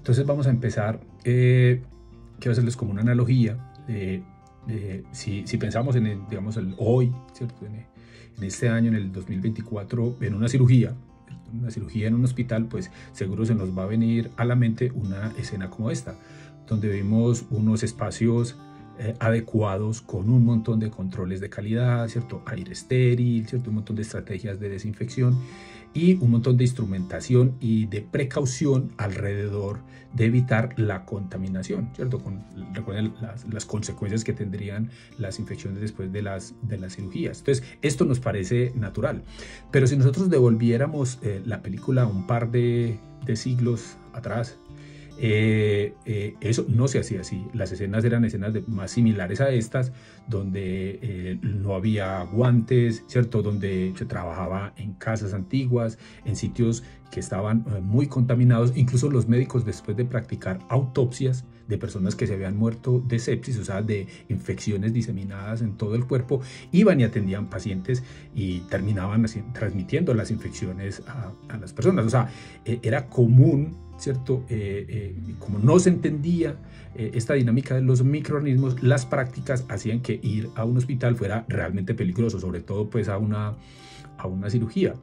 Entonces vamos a empezar, quiero hacerles como una analogía. Si pensamos en digamos, el hoy, ¿cierto? En este año, en el 2024, en una cirugía en un hospital, pues seguro se nos va a venir a la mente una escena como esta, donde vemos unos espacios adecuados con un montón de controles de calidad, ¿cierto? Aire estéril, ¿cierto? Un montón de estrategias de desinfección y un montón de instrumentación y de precaución alrededor de evitar la contaminación, ¿cierto? Recuerden las consecuencias que tendrían las infecciones después de las cirugías. Entonces, esto nos parece natural. Pero si nosotros devolviéramos la película un par de siglos atrás, eso no se hacía así. Las escenas eran escenas más similares a estas, donde no había guantes, ¿cierto? Donde se trabajaba en casas antiguas, en sitios que estaban muy contaminados. Incluso los médicos, después de practicar autopsias de personas que se habían muerto de sepsis, o sea, de infecciones diseminadas en todo el cuerpo, iban y atendían pacientes y terminaban transmitiendo las infecciones a las personas. O sea, era común, ¿cierto? Como no se entendía esta dinámica de los microorganismos, las prácticas hacían que ir a un hospital fuera realmente peligroso, sobre todo pues a una cirugía.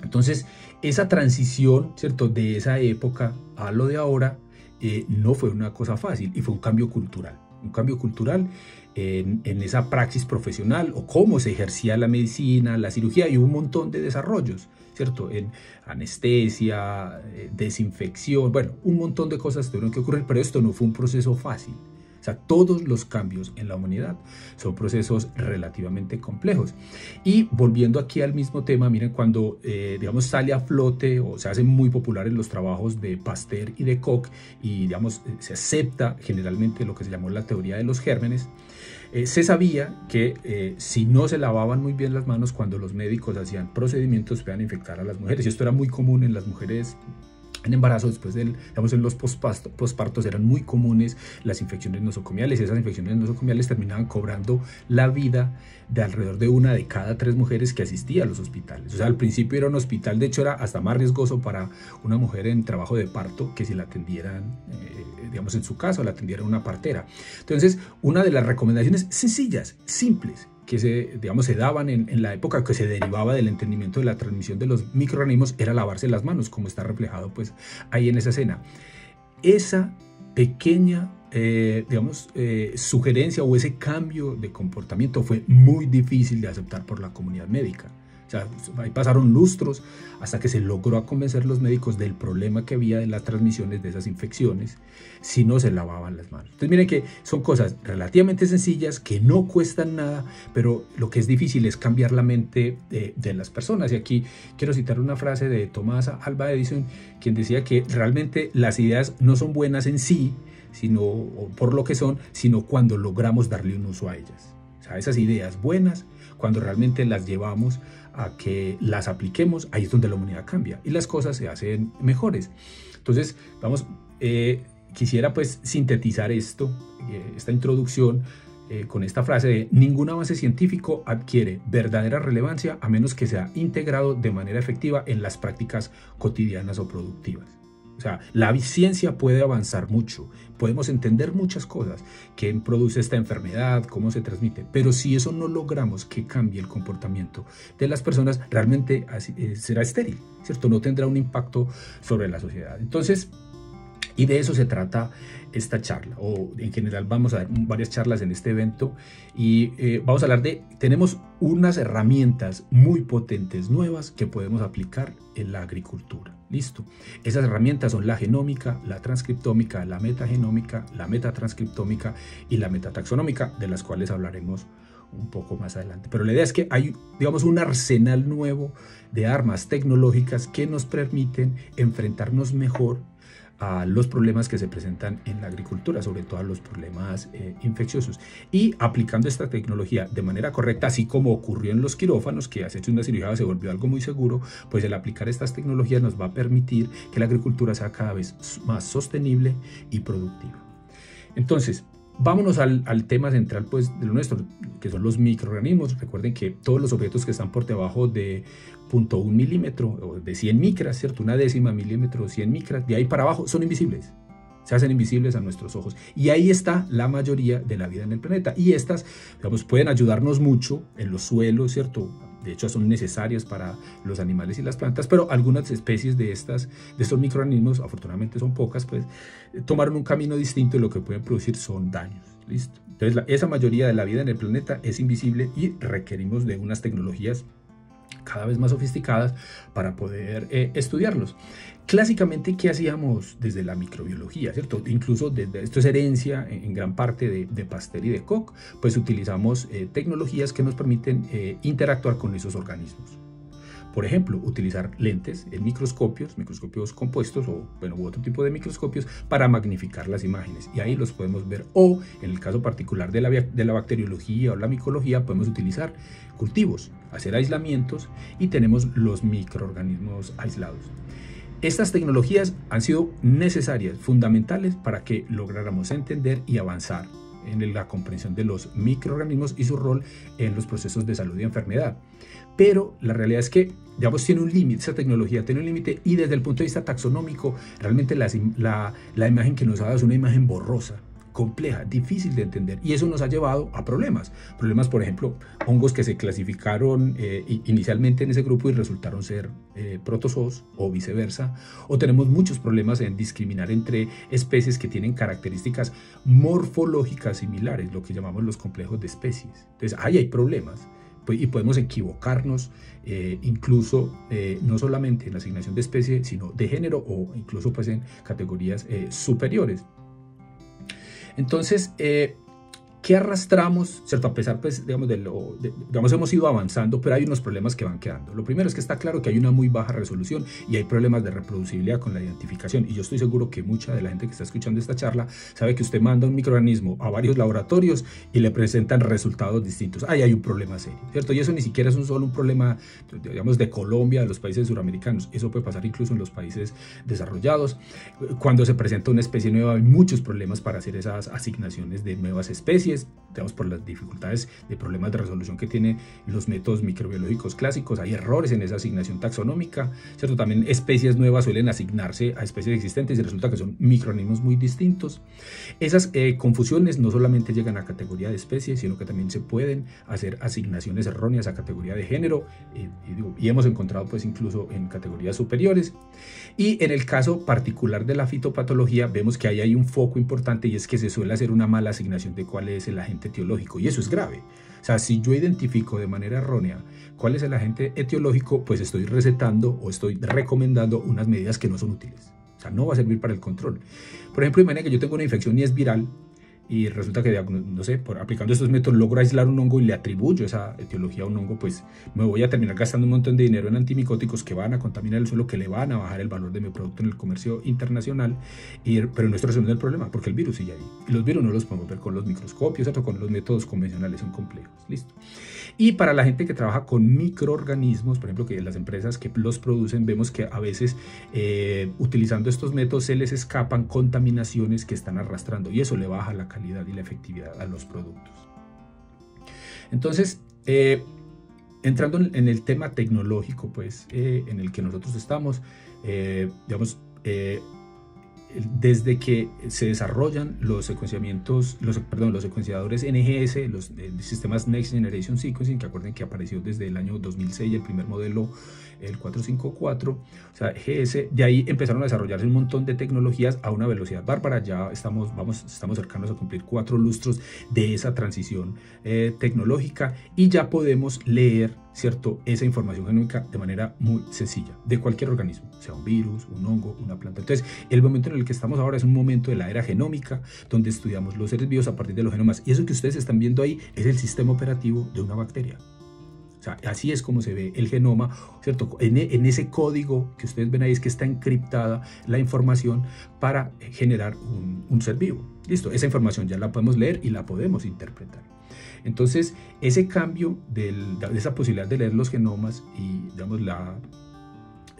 Entonces, esa transición, ¿cierto? De esa época a lo de ahora no fue una cosa fácil y fue un cambio cultural. Un cambio cultural en esa praxis profesional o cómo se ejercía la medicina, la cirugía, y un montón de desarrollos, ¿cierto? En anestesia, desinfección, bueno, un montón de cosas tuvieron que ocurrir, pero esto no fue un proceso fácil. O sea, todos los cambios en la humanidad son procesos relativamente complejos. Y volviendo aquí al mismo tema, miren, cuando, digamos, sale a flote o se hacen muy populares los trabajos de Pasteur y de Koch y, digamos, se acepta generalmente lo que se llamó la teoría de los gérmenes, se sabía que si no se lavaban muy bien las manos cuando los médicos hacían procedimientos, podían infectar a las mujeres. Y esto era muy común en las mujeres en embarazo, después digamos, en los pospartos eran muy comunes las infecciones nosocomiales, y esas infecciones nosocomiales terminaban cobrando la vida de alrededor de 1 de cada 3 mujeres que asistía a los hospitales. O sea, al principio era un hospital, de hecho era hasta más riesgoso para una mujer en trabajo de parto que si la atendieran, digamos, en su casa o la atendiera una partera. Entonces, una de las recomendaciones sencillas, simples, que se daban en la época, que se derivaba del entendimiento de la transmisión de los microorganismos, era lavarse las manos, como está reflejado pues ahí en esa escena. Esa pequeña sugerencia o ese cambio de comportamiento fue muy difícil de aceptar por la comunidad médica. O sea, ahí pasaron lustros hasta que se logró convencer a los médicos del problema que había de las transmisiones de esas infecciones si no se lavaban las manos. Entonces miren que son cosas relativamente sencillas que no cuestan nada, pero lo que es difícil es cambiar la mente de las personas. Y aquí quiero citar una frase de Thomas Alva Edison, quien decía que realmente las ideas no son buenas en sí, sino por lo que son, sino cuando logramos darle un uso a ellas. O sea, esas ideas buenas, cuando realmente las llevamos a que las apliquemos, ahí es donde la humanidad cambia y las cosas se hacen mejores. Entonces, vamos, quisiera pues sintetizar esta introducción con esta frase de: ningún avance científico adquiere verdadera relevancia a menos que sea integrado de manera efectiva en las prácticas cotidianas o productivas. O sea, la ciencia puede avanzar mucho, podemos entender muchas cosas, qué produce esta enfermedad, cómo se transmite, pero si eso no logramos que cambie el comportamiento de las personas, realmente será estéril, ¿cierto? No tendrá un impacto sobre la sociedad. Entonces, y de eso se trata esta charla, o en general vamos a dar varias charlas en este evento y vamos a hablar tenemos unas herramientas muy potentes nuevas que podemos aplicar en la agricultura. Listo. Esas herramientas son la genómica, la transcriptómica, la metagenómica, la metatranscriptómica y la metataxonómica, de las cuales hablaremos un poco más adelante. Pero la idea es que hay, digamos, un arsenal nuevo de armas tecnológicas que nos permiten enfrentarnos mejor a los problemas que se presentan en la agricultura, sobre todo a los problemas infecciosos, y aplicando esta tecnología de manera correcta, así como ocurrió en los quirófanos, que has hecho una cirugía se volvió algo muy seguro, pues el aplicar estas tecnologías nos va a permitir que la agricultura sea cada vez más sostenible y productiva. Entonces, vámonos al tema central pues, de lo nuestro, que son los microorganismos. Recuerden que todos los objetos que están por debajo de 0.1 milímetro o de 100 micras, ¿cierto? 1/10 milímetro, 100 micras, de ahí para abajo son invisibles. se hacen invisibles a nuestros ojos. Y ahí está la mayoría de la vida en el planeta. Y estas, digamos, pueden ayudarnos mucho en los suelos, ¿cierto? De hecho, son necesarias para los animales y las plantas, pero algunas especies de estos microorganismos, afortunadamente son pocas, pues tomaron un camino distinto y lo que pueden producir son daños. ¿Listo? Entonces, esa mayoría de la vida en el planeta es invisible y requerimos de unas tecnologías cada vez más sofisticadas para poder estudiarlos. Clásicamente, ¿qué hacíamos desde la microbiología? ¿Cierto? Incluso esto es herencia en gran parte de Pasteur y de Koch, pues utilizamos tecnologías que nos permiten interactuar con esos organismos. Por ejemplo, utilizar lentes en microscopios compuestos u otro tipo de microscopios para magnificar las imágenes y ahí los podemos ver. O en el caso particular de la bacteriología o la micología podemos utilizar cultivos, hacer aislamientos y tenemos los microorganismos aislados. Estas tecnologías han sido necesarias, fundamentales para que lográramos entender y avanzar en la comprensión de los microorganismos y su rol en los procesos de salud y enfermedad. Pero la realidad es que, digamos, tiene un límite, esa tecnología tiene un límite y desde el punto de vista taxonómico, realmente la imagen que nos ha dado es una imagen borrosa, compleja, difícil de entender y eso nos ha llevado a problemas, por ejemplo, hongos que se clasificaron inicialmente en ese grupo y resultaron ser protozoos o viceversa, o tenemos muchos problemas en discriminar entre especies que tienen características morfológicas similares, lo que llamamos los complejos de especies. Entonces ahí hay problemas y podemos equivocarnos incluso no solamente en la asignación de especie, sino de género o incluso pues en categorías superiores. Entonces, ¿qué arrastramos? ¿Cierto? A pesar, pues, digamos, hemos ido avanzando, pero hay unos problemas que van quedando. Lo primero es que está claro que hay una muy baja resolución y hay problemas de reproducibilidad con la identificación. Y yo estoy seguro que mucha de la gente que está escuchando esta charla sabe que usted manda un microorganismo a varios laboratorios y le presentan resultados distintos. Ahí hay un problema serio, ¿cierto? Y eso ni siquiera es solo un problema, digamos, de Colombia, de los países suramericanos. Eso puede pasar incluso en los países desarrollados. Cuando se presenta una especie nueva, hay muchos problemas para hacer esas asignaciones de nuevas especies, digamos, por las dificultades de problemas de resolución que tienen los métodos microbiológicos clásicos. Hay errores en esa asignación taxonómica, ¿cierto? También especies nuevas suelen asignarse a especies existentes y resulta que son microorganismos muy distintos. Esas confusiones no solamente llegan a categoría de especie, sino que también se pueden hacer asignaciones erróneas a categoría de género y hemos encontrado pues incluso en categorías superiores. Y en el caso particular de la fitopatología vemos que ahí hay un foco importante y es que se suele hacer una mala asignación de cuál es el agente etiológico y eso es grave. O sea, si yo identifico de manera errónea cuál es el agente etiológico, pues estoy recetando o estoy recomendando unas medidas que no son útiles. O sea, no va a servir para el control. Por ejemplo, imagina que yo tengo una infección y es viral y resulta que, no sé, aplicando estos métodos logro aislar un hongo y le atribuyo esa etiología a un hongo, pues me voy a terminar gastando un montón de dinero en antimicóticos que van a contaminar el suelo, que le van a bajar el valor de mi producto en el comercio internacional, pero no estoy resolviendo el problema porque el virus sigue ahí. Y los virus no los podemos ver con los microscopios, ¿cierto? Con los métodos convencionales son complejos. Listo. Y para la gente que trabaja con microorganismos, por ejemplo, que las empresas que los producen, vemos que a veces utilizando estos métodos se les escapan contaminaciones que están arrastrando y eso le baja la calidad y la efectividad a los productos. Entonces, entrando en el tema tecnológico, pues, en el que nosotros estamos, digamos, desde que se desarrollan los secuenciadores NGS, los sistemas Next Generation Sequencing, que acuerden que apareció desde el año 2006, el primer modelo, el 454, o sea, GS, de ahí empezaron a desarrollarse un montón de tecnologías a una velocidad bárbara. Ya estamos cercanos a cumplir 4 lustros de esa transición tecnológica y ya podemos leer, ¿cierto?, esa información genómica de manera muy sencilla, de cualquier organismo, sea un virus, un hongo, una planta. Entonces, el momento en el que estamos ahora es un momento de la era genómica, donde estudiamos los seres vivos a partir de los genomas. Y eso que ustedes están viendo ahí es el sistema operativo de una bacteria. O sea, así es como se ve el genoma, ¿cierto? En ese código que ustedes ven ahí es que está encriptada la información para generar un ser vivo. Listo, esa información ya la podemos leer y la podemos interpretar. Entonces, ese cambio de esa posibilidad de leer los genomas y, digamos,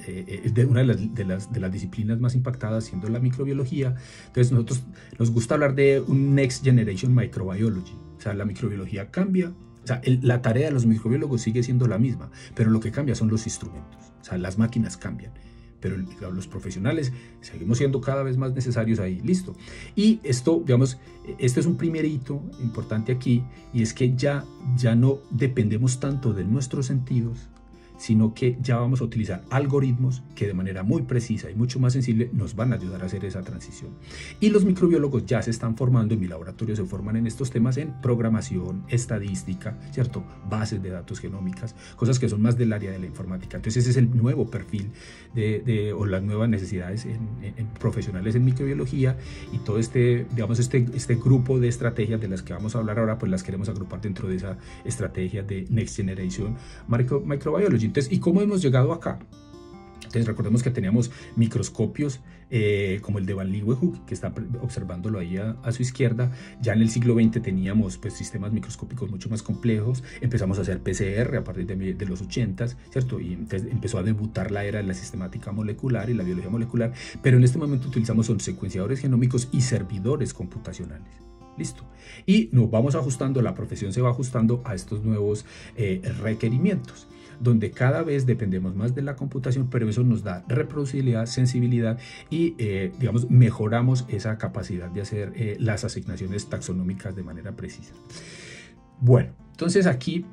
es de una de las disciplinas más impactadas, siendo la microbiología. Entonces, nosotros nos gusta hablar de un Next Generation Microbiology. O sea, la microbiología cambia. O sea, la tarea de los microbiólogos sigue siendo la misma, pero lo que cambia son los instrumentos. O sea, las máquinas cambian. pero los profesionales seguimos siendo cada vez más necesarios ahí, listo. Y esto, digamos, este es un primer hito importante aquí, y es que ya no dependemos tanto de nuestros sentidos, sino que ya vamos a utilizar algoritmos que de manera muy precisa y mucho más sensible nos van a ayudar a hacer esa transición. Y los microbiólogos ya se están formando, en mi laboratorio se forman en estos temas, en programación, estadística, ¿cierto? Bases de datos genómicas, cosas que son más del área de la informática. Entonces ese es el nuevo perfil o las nuevas necesidades en profesionales en microbiología, y todo digamos, este grupo de estrategias de las que vamos a hablar ahora, pues las queremos agrupar dentro de esa estrategia de Next Generation Microbiology. Entonces, ¿y cómo hemos llegado acá? Entonces, recordemos que teníamos microscopios como el de Van Leeuwenhoek, que está observándolo ahí a su izquierda. Ya en el siglo XX teníamos pues, sistemas microscópicos mucho más complejos. Empezamos a hacer PCR a partir de los 80s, ¿cierto? Y entonces empezó a debutar la era de la sistemática molecular y la biología molecular. Pero en este momento utilizamos son secuenciadores genómicos y servidores computacionales. Listo. Y nos vamos ajustando, la profesión se va ajustando a estos nuevos requerimientos, donde cada vez dependemos más de la computación, pero eso nos da reproducibilidad, sensibilidad y, digamos, mejoramos esa capacidad de hacer las asignaciones taxonómicas de manera precisa. Bueno, entonces aquí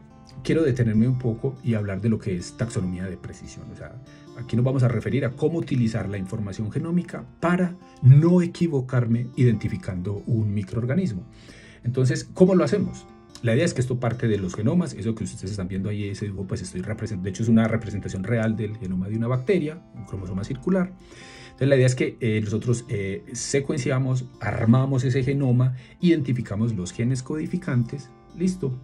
quiero detenerme un poco y hablar de lo que es taxonomía de precisión. O sea, aquí nos vamos a referir a cómo utilizar la información genómica para no equivocarme identificando un microorganismo. Entonces, ¿cómo lo hacemos? La idea es que esto parte de los genomas, eso que ustedes están viendo ahí, ese dibujo, pues estoy representando, de hecho es una representación real del genoma de una bacteria, un cromosoma circular. Entonces la idea es que nosotros secuenciamos, armamos ese genoma, identificamos los genes codificantes, listo,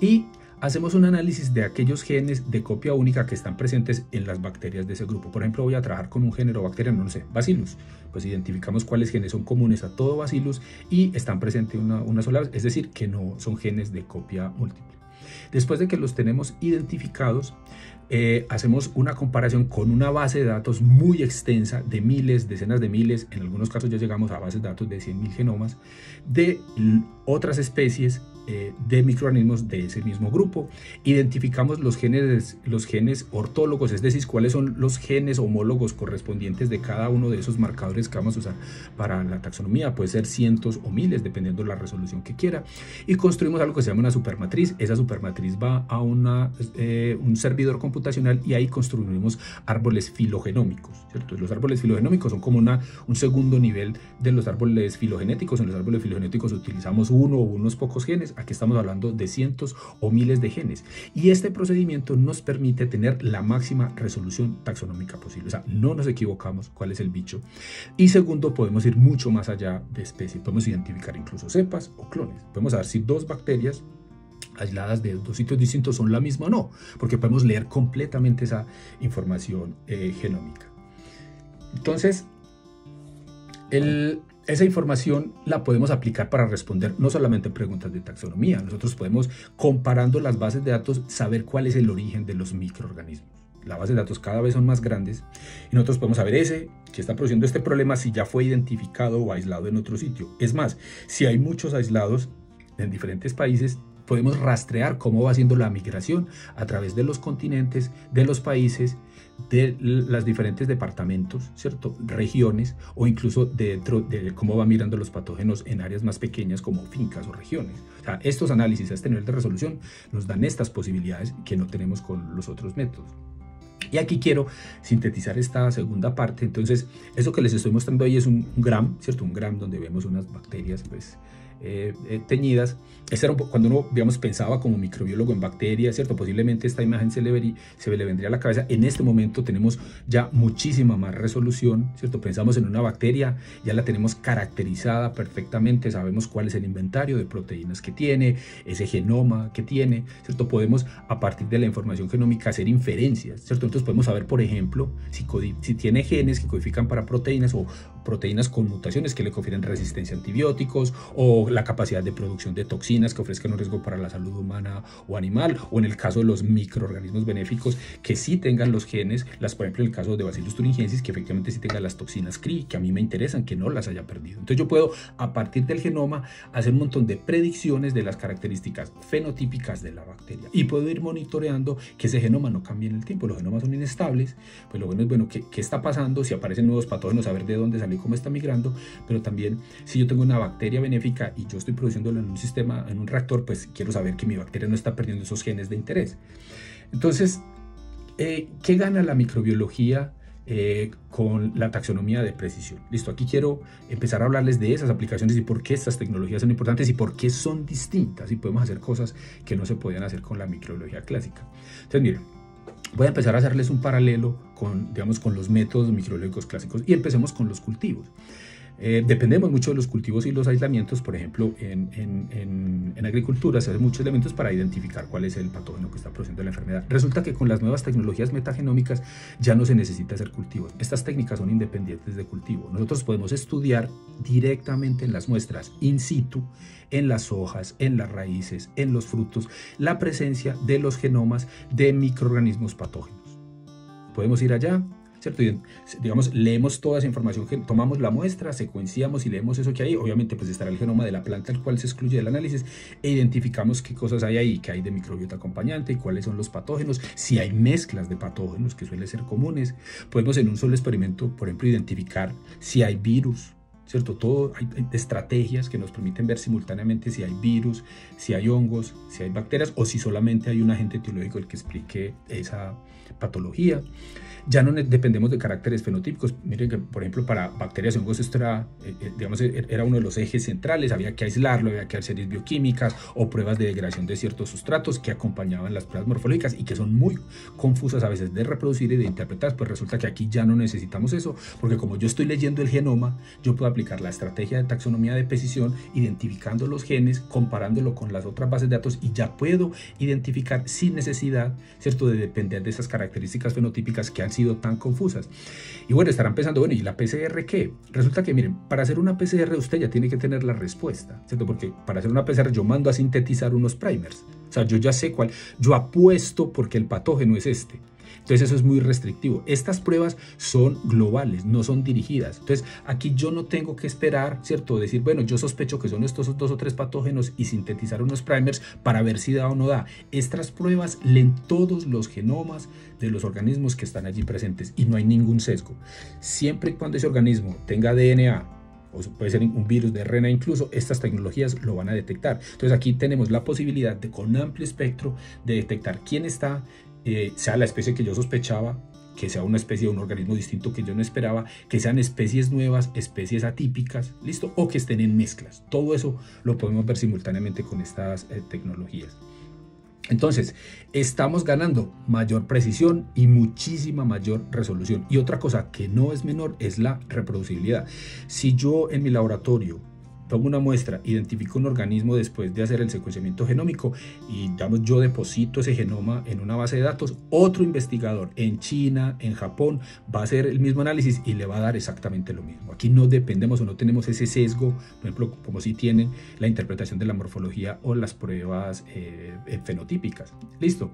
y hacemos un análisis de aquellos genes de copia única que están presentes en las bacterias de ese grupo. Por ejemplo, voy a trabajar con un género bacteriano, no sé, Bacillus. Pues identificamos cuáles genes son comunes a todo Bacillus y están presentes una sola vez, es decir, que no son genes de copia múltiple. Después de que los tenemos identificados, hacemos una comparación con una base de datos muy extensa de miles, decenas de miles, en algunos casos ya llegamos a bases de datos de 100.000 genomas de otras especies de microorganismos de ese mismo grupo. Identificamos los genes ortólogos, es decir, cuáles son los genes homólogos correspondientes de cada uno de esos marcadores que vamos a usar para la taxonomía. Puede ser cientos o miles, dependiendo de la resolución que quiera. Y construimos algo que se llama una supermatriz. Esa supermatriz va a un servidor computacional y ahí construimos árboles filogenómicos, ¿cierto? Los árboles filogenómicos son como un segundo nivel de los árboles filogenéticos. En los árboles filogenéticos utilizamos uno o unos pocos genes. Aquí estamos hablando de cientos o miles de genes. Y este procedimiento nos permite tener la máxima resolución taxonómica posible. O sea, no nos equivocamos cuál es el bicho. Y segundo, podemos ir mucho más allá de especies. Podemos identificar incluso cepas o clones. Podemos saber si dos bacterias aisladas de dos sitios distintos son la misma o no, porque podemos leer completamente esa información genómica. Entonces, esa información la podemos aplicar para responder no solamente preguntas de taxonomía. Nosotros podemos, comparando las bases de datos, saber cuál es el origen de los microorganismos. Las bases de datos cada vez son más grandes y nosotros podemos saber ese que está produciendo este problema si ya fue identificado o aislado en otro sitio. Es más, si hay muchos aislados en diferentes países, podemos rastrear cómo va siendo la migración a través de los continentes, de los países, de los diferentes departamentos, ¿cierto? Regiones, o incluso dentro de cómo van mirando los patógenos en áreas más pequeñas como fincas o regiones. O sea, estos análisis a este nivel de resolución nos dan estas posibilidades que no tenemos con los otros métodos. Y aquí quiero sintetizar esta segunda parte. Entonces, eso que les estoy mostrando ahí es un gram, ¿cierto? Un gram donde vemos unas bacterias, pues, teñidas. Era cuando uno, digamos, pensaba como microbiólogo en bacterias, ¿cierto? Posiblemente esta imagen se le vendría a la cabeza. En este momento tenemos ya muchísima más resolución, ¿cierto? Pensamos en una bacteria, ya la tenemos caracterizada perfectamente, sabemos cuál es el inventario de proteínas que tiene, ese genoma que tiene, ¿cierto? Podemos, a partir de la información genómica, hacer inferencias, ¿cierto? Entonces podemos saber, por ejemplo, si tiene genes que codifican para proteínas o proteínas con mutaciones que le confieren resistencia a antibióticos o o la capacidad de producción de toxinas que ofrezcan un riesgo para la salud humana o animal, o en el caso de los microorganismos benéficos que sí tengan los genes, por ejemplo en el caso de Bacillus thuringiensis, que efectivamente sí tengan las toxinas CRI, que a mí me interesan, que no las haya perdido. Entonces yo puedo a partir del genoma hacer un montón de predicciones de las características fenotípicas de la bacteria y puedo ir monitoreando que ese genoma no cambie en el tiempo. Los genomas son inestables, pues lo bueno es, bueno, ¿qué está pasando? Si aparecen nuevos patógenos, saber de dónde salió y cómo está migrando, pero también si yo tengo una bacteria benéfica y yo estoy produciéndolo en un sistema, en un reactor, pues quiero saber que mi bacteria no está perdiendo esos genes de interés. Entonces, ¿qué gana la microbiología con la taxonomía de precisión? Listo, aquí quiero empezar a hablarles de esas aplicaciones y por qué estas tecnologías son importantes y por qué son distintas y podemos hacer cosas que no se podían hacer con la microbiología clásica. Entonces, miren, voy a empezar a hacerles un paralelo con, digamos, con los métodos microbiológicos clásicos y empecemos con los cultivos. Dependemos mucho de los cultivos y los aislamientos. Por ejemplo, en agricultura se hacen muchos elementos para identificar cuál es el patógeno que está produciendo la enfermedad. Resulta que con las nuevas tecnologías metagenómicas ya no se necesita hacer cultivos. Estas técnicas son independientes de cultivo. Nosotros podemos estudiar directamente en las muestras in situ, en las hojas, en las raíces, en los frutos, la presencia de los genomas de microorganismos patógenos. Podemos ir allá, ¿cierto? Y, digamos, leemos toda esa información, tomamos la muestra, secuenciamos y leemos eso que hay. Obviamente pues estará el genoma de la planta, el cual se excluye del análisis, e identificamos qué cosas hay ahí, qué hay de microbiota acompañante y cuáles son los patógenos, si hay mezclas de patógenos que suelen ser comunes. Podemos en un solo experimento, por ejemplo, identificar si hay virus, ¿cierto? Todo hay estrategias que nos permiten ver simultáneamente si hay virus, si hay hongos, si hay bacterias o si solamente hay un agente etiológico el que explique esa patología. Ya no dependemos de caracteres fenotípicos. Miren que, por ejemplo, para bacterias y hongos esto era, digamos, era uno de los ejes centrales. Había que aislarlo, había que hacer series bioquímicas o pruebas de degradación de ciertos sustratos que acompañaban las pruebas morfológicas y que son muy confusas a veces de reproducir y de interpretar. Pues resulta que aquí ya no necesitamos eso, porque como yo estoy leyendo el genoma, yo puedo aplicar la estrategia de taxonomía de precisión, identificando los genes, comparándolo con las otras bases de datos y ya puedo identificar sin necesidad, ¿cierto?, de depender de esas características fenotípicas que han sido tan confusas. Y bueno, estarán pensando, bueno, ¿y la PCR qué? Resulta que, miren, para hacer una PCR usted ya tiene que tener la respuesta, ¿cierto? Porque para hacer una PCR yo mando a sintetizar unos primers. O sea, yo ya sé cuál, yo apuesto porque el patógeno es este. Entonces eso es muy restrictivo. Estas pruebas son globales, no son dirigidas. Entonces aquí yo no tengo que esperar, ¿cierto? Decir, bueno, yo sospecho que son estos 2 o 3 patógenos y sintetizar unos primers para ver si da o no da. Estas pruebas leen todos los genomas de los organismos que están allí presentes y no hay ningún sesgo. Siempre y cuando ese organismo tenga DNA, o puede ser un virus de RNA incluso, estas tecnologías lo van a detectar. Entonces aquí tenemos la posibilidad de, con amplio espectro, de detectar quién está, sea la especie que yo sospechaba, que sea una especie de un organismo distinto que yo no esperaba, que sean especies nuevas, especies atípicas, ¿listo? O que estén en mezclas. Todo eso lo podemos ver simultáneamente con estas tecnologías. Entonces, estamos ganando mayor precisión y muchísima mayor resolución. Y otra cosa que no es menor es la reproducibilidad. Si yo en mi laboratorio tomo una muestra, identifico un organismo después de hacer el secuenciamiento genómico y digamos, yo deposito ese genoma en una base de datos, otro investigador en China, en Japón, va a hacer el mismo análisis y le va a dar exactamente lo mismo. Aquí no dependemos o no tenemos ese sesgo, por ejemplo, como si tienen la interpretación de la morfología o las pruebas fenotípicas. Listo.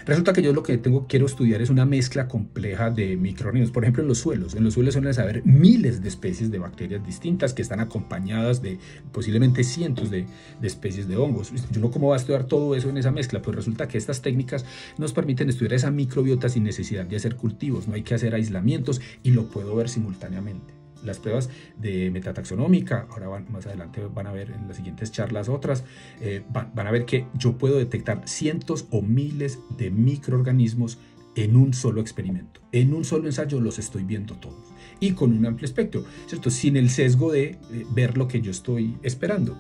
Resulta que yo lo que quiero estudiar es una mezcla compleja de microorganismos. Por ejemplo, en los suelos. En los suelos suelen haber miles de especies de bacterias distintas que están acompañadas de posiblemente cientos de especies de hongos. Yo no, ¿cómo va a estudiar todo eso en esa mezcla? Pues resulta que estas técnicas nos permiten estudiar esa microbiota sin necesidad de hacer cultivos. No hay que hacer aislamientos y lo puedo ver simultáneamente. Las pruebas de metataxonómica, ahora más adelante van a ver en las siguientes charlas otras, van a ver que yo puedo detectar cientos o miles de microorganismos en un solo experimento. En un solo ensayo los estoy viendo todos y con un amplio espectro, ¿cierto? Sin el sesgo de ver lo que yo estoy esperando.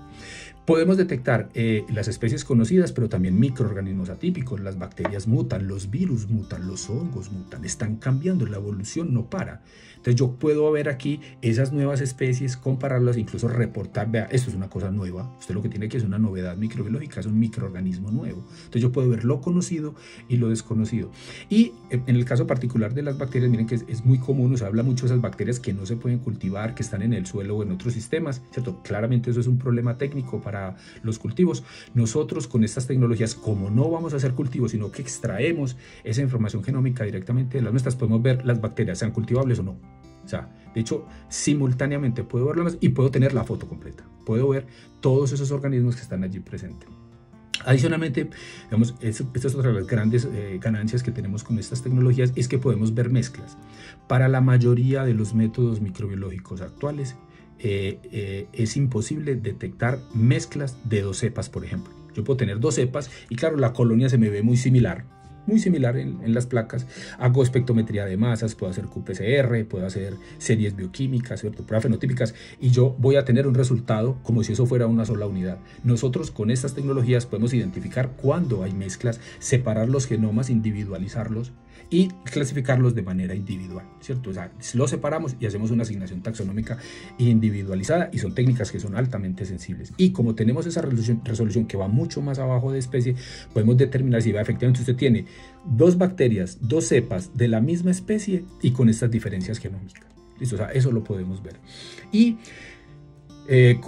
Podemos detectar las especies conocidas, pero también microorganismos atípicos. Las bacterias mutan, los virus mutan, los hongos mutan, están cambiando, la evolución no para. Entonces yo puedo ver aquí esas nuevas especies, compararlas, incluso reportar, vea, esto es una cosa nueva, usted lo que tiene que es una novedad microbiológica, es un microorganismo nuevo. Entonces yo puedo ver lo conocido y lo desconocido. Y en el caso particular de las bacterias, miren que es muy común, se habla mucho de esas bacterias que no se pueden cultivar, que están en el suelo o en otros sistemas, ¿cierto? Claramente eso es un problema técnico para los cultivos. Nosotros con estas tecnologías, como no vamos a hacer cultivos, sino que extraemos esa información genómica directamente de las nuestras, podemos ver las bacterias, sean cultivables o no. O sea, de hecho, simultáneamente puedo verlas y puedo tener la foto completa. Puedo ver todos esos organismos que están allí presentes. Adicionalmente, digamos, esta es otra de las grandes ganancias que tenemos con estas tecnologías, es que podemos ver mezclas. Para la mayoría de los métodos microbiológicos actuales, es imposible detectar mezclas de dos cepas, por ejemplo. Yo puedo tener dos cepas y claro, la colonia se me ve muy similar en las placas. Hago espectrometría de masas, puedo hacer qPCR, puedo hacer series bioquímicas, ¿cierto? Pruebas fenotípicas, y yo voy a tener un resultado como si eso fuera una sola unidad. Nosotros con estas tecnologías podemos identificar cuándo hay mezclas, separar los genomas, individualizarlos y clasificarlos de manera individual, ¿cierto? O sea, los separamos y hacemos una asignación taxonómica individualizada, y son técnicas que son altamente sensibles. Y como tenemos esa resolución que va mucho más abajo de especie, podemos determinar si efectivamente usted tiene dos bacterias, dos cepas de la misma especie y con estas diferencias genómicas. ¿Listo? O sea, eso lo podemos ver. Y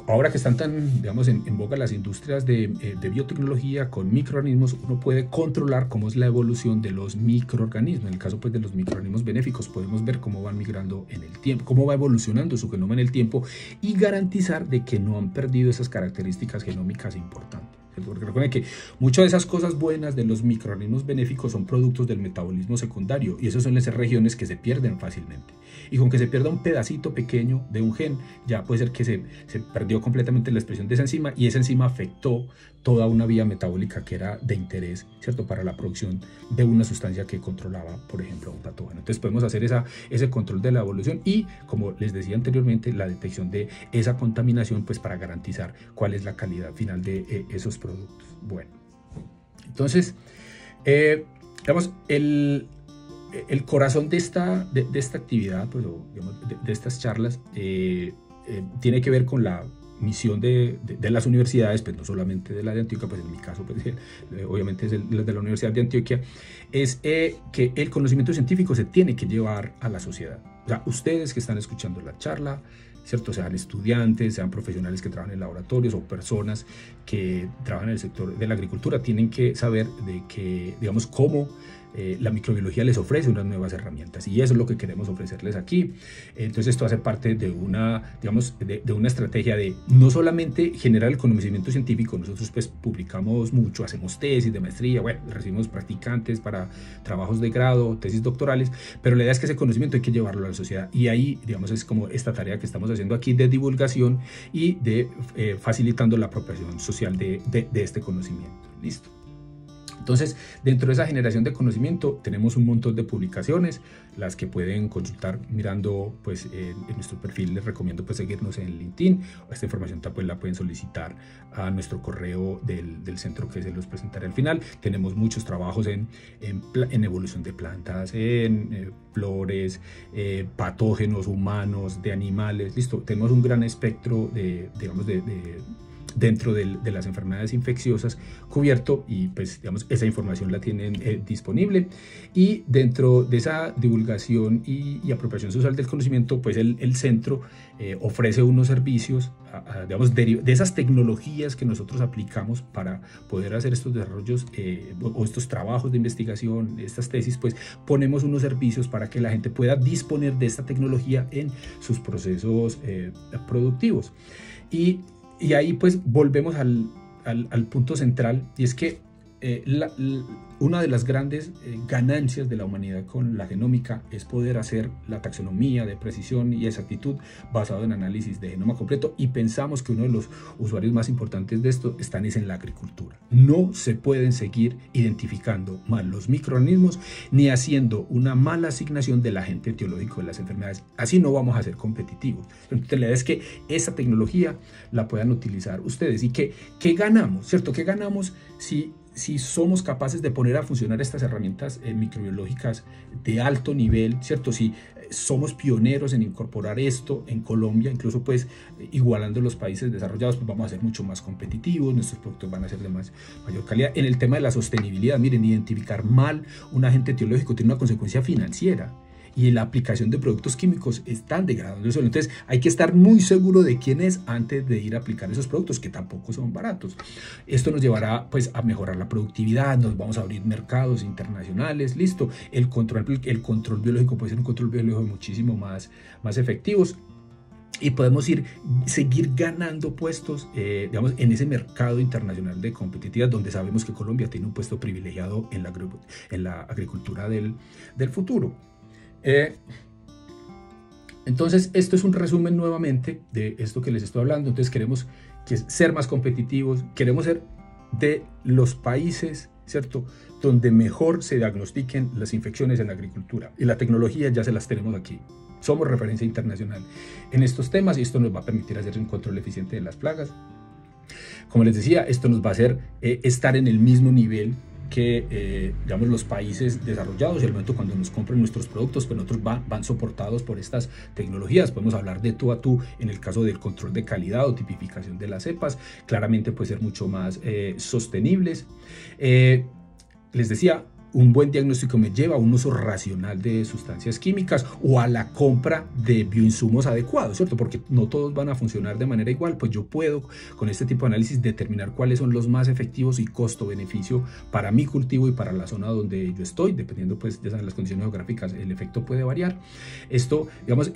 ahora que están tan, digamos, en boga las industrias de biotecnología con microorganismos, uno puede controlar cómo es la evolución de los microorganismos. En el caso pues de los microorganismos benéficos, podemos ver cómo van migrando en el tiempo, cómo va evolucionando su genoma en el tiempo, y garantizar de que no han perdido esas características genómicas importantes. Porque recuerden que muchas de esas cosas buenas de los microorganismos benéficos son productos del metabolismo secundario, y esas son las regiones que se pierden fácilmente. Y con que se pierda un pedacito pequeño de un gen, ya puede ser que se perdió completamente la expresión de esa enzima, y esa enzima afectó toda una vía metabólica que era de interés, ¿cierto?, para la producción de una sustancia que controlaba, por ejemplo, un patógeno. Entonces podemos hacer ese control de la evolución y, como les decía anteriormente, la detección de esa contaminación, pues para garantizar cuál es la calidad final de esos productos. Bueno, entonces, digamos, el corazón de esta actividad, pues, digamos, de estas charlas, tiene que ver con la misión de las universidades, pues no solamente de la de Antioquia, pues en mi caso, pues, obviamente es la de la Universidad de Antioquia, es que el conocimiento científico se tiene que llevar a la sociedad. O sea, ustedes que están escuchando la charla, ¿cierto?, sean estudiantes, sean profesionales que trabajan en laboratorios o personas que trabajan en el sector de la agricultura, tienen que saber de que, digamos, cómo la microbiología les ofrece unas nuevas herramientas, y eso es lo que queremos ofrecerles aquí. Entonces esto hace parte de una, digamos, de una estrategia de no solamente generar el conocimiento científico. Nosotros pues publicamos mucho, hacemos tesis de maestría, bueno, recibimos practicantes para trabajos de grado, tesis doctorales, pero la idea es que ese conocimiento hay que llevarlo a la sociedad, y ahí, digamos, es como esta tarea que estamos haciendo aquí de divulgación y de facilitando la apropiación social de este conocimiento. Listo. Entonces, dentro de esa generación de conocimiento tenemos un montón de publicaciones, las que pueden consultar mirando pues, en nuestro perfil. Les recomiendo pues, seguirnos en LinkedIn. Esta información pues, la pueden solicitar a nuestro correo del centro, que se los presentaré al final. Tenemos muchos trabajos en evolución de plantas, en flores, patógenos humanos, de animales. Listo, tenemos un gran espectro digamos, dentro de las enfermedades infecciosas cubierto, y pues digamos esa información la tienen disponible. Y dentro de esa divulgación y apropiación social del conocimiento, pues el centro ofrece unos servicios, digamos, de esas tecnologías que nosotros aplicamos para poder hacer estos desarrollos o estos trabajos de investigación, estas tesis. Pues ponemos unos servicios para que la gente pueda disponer de esta tecnología en sus procesos productivos. Y ahí pues volvemos al punto central, y es que una de las grandes ganancias de la humanidad con la genómica es poder hacer la taxonomía de precisión y exactitud basado en análisis de genoma completo, y pensamos que uno de los usuarios más importantes de esto están en la agricultura. No se pueden seguir identificando mal los microorganismos ni haciendo una mala asignación del agente etiológico de las enfermedades. Así no vamos a ser competitivos. Entonces, la idea es que esa tecnología la puedan utilizar ustedes. ¿Y qué ganamos? ¿Cierto? ¿Qué ganamos si somos capaces de poner a funcionar estas herramientas microbiológicas de alto nivel, ¿cierto? Si somos pioneros en incorporar esto en Colombia, incluso pues igualando los países desarrollados, pues vamos a ser mucho más competitivos, nuestros productos van a ser de mayor calidad. En el tema de la sostenibilidad, miren, identificar mal un agente etiológico tiene una consecuencia financiera, y la aplicación de productos químicos están degradando el suelo. Entonces hay que estar muy seguro de quién es antes de ir a aplicar esos productos, que tampoco son baratos. Esto nos llevará pues a mejorar la productividad, nos vamos a abrir mercados internacionales, listo. El control biológico puede ser un control biológico muchísimo más efectivos, y podemos seguir ganando puestos, digamos, en ese mercado internacional de competitividad, donde sabemos que Colombia tiene un puesto privilegiado en la agricultura del futuro. Entonces, esto es un resumen nuevamente de esto que les estoy hablando. Entonces, queremos ser más competitivos, queremos ser de los países, ¿cierto?, donde mejor se diagnostiquen las infecciones en la agricultura, y la tecnología ya se las tenemos aquí. Somos referencia internacional en estos temas, y esto nos va a permitir hacer un control eficiente de las plagas. Como les decía, esto nos va a hacer estar en el mismo nivel que digamos, los países desarrollados, y el momento cuando nos compren nuestros productos, pues nosotros van soportados por estas tecnologías. Podemos hablar de tú a tú en el caso del control de calidad o tipificación de las cepas. Claramente puede ser mucho más sostenibles. Les decía, un buen diagnóstico me lleva a un uso racional de sustancias químicas o a la compra de bioinsumos adecuados, ¿cierto? Porque no todos van a funcionar de manera igual. Pues yo puedo con este tipo de análisis determinar cuáles son los más efectivos y costo-beneficio para mi cultivo y para la zona donde yo estoy, dependiendo pues de las condiciones geográficas. El efecto puede variar. Esto, digamos,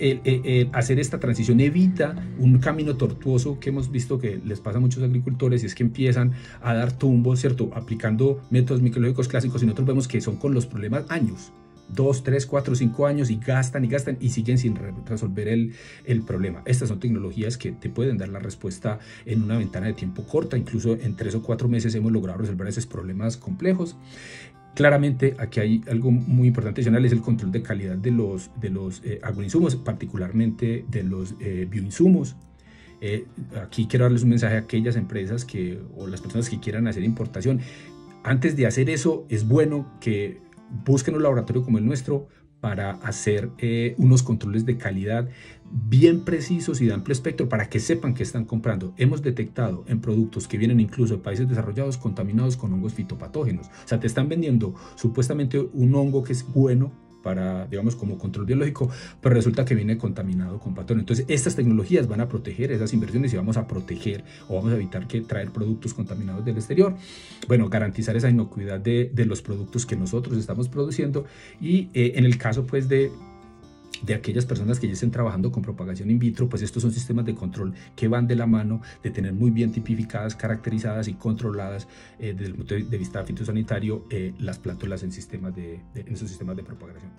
hacer esta transición evita un camino tortuoso que hemos visto que les pasa a muchos agricultores, y es que empiezan a dar tumbos, ¿cierto?, aplicando métodos microbiológicos clásicos, y nosotros vemos que son con los problemas años, 2, 3, 4, 5 años, y gastan y siguen sin resolver el problema. Estas son tecnologías que te pueden dar la respuesta en una ventana de tiempo corta, incluso en 3 o 4 meses hemos logrado resolver esos problemas complejos. Claramente aquí hay algo muy importante adicional, es el control de calidad de los agroinsumos, particularmente de los bioinsumos. Aquí quiero darles un mensaje a aquellas empresas o las personas que quieran hacer importación. Antes de hacer eso, es bueno que busquen un laboratorio como el nuestro para hacer unos controles de calidad bien precisos y de amplio espectro, para que sepan qué están comprando. Hemos detectado en productos que vienen incluso de países desarrollados contaminados con hongos fitopatógenos. O sea, te están vendiendo supuestamente un hongo que es bueno para, digamos, como control biológico, pero resulta que viene contaminado con patógenos. Entonces, estas tecnologías van a proteger esas inversiones, y vamos a proteger o vamos a evitar que traer productos contaminados del exterior. Bueno, garantizar esa inocuidad de los productos que nosotros estamos produciendo, y en el caso pues de aquellas personas que ya estén trabajando con propagación in vitro, pues estos son sistemas de control que van de la mano de tener muy bien tipificadas, caracterizadas y controladas desde el punto de vista fitosanitario las plántulas en esos sistemas de propagación.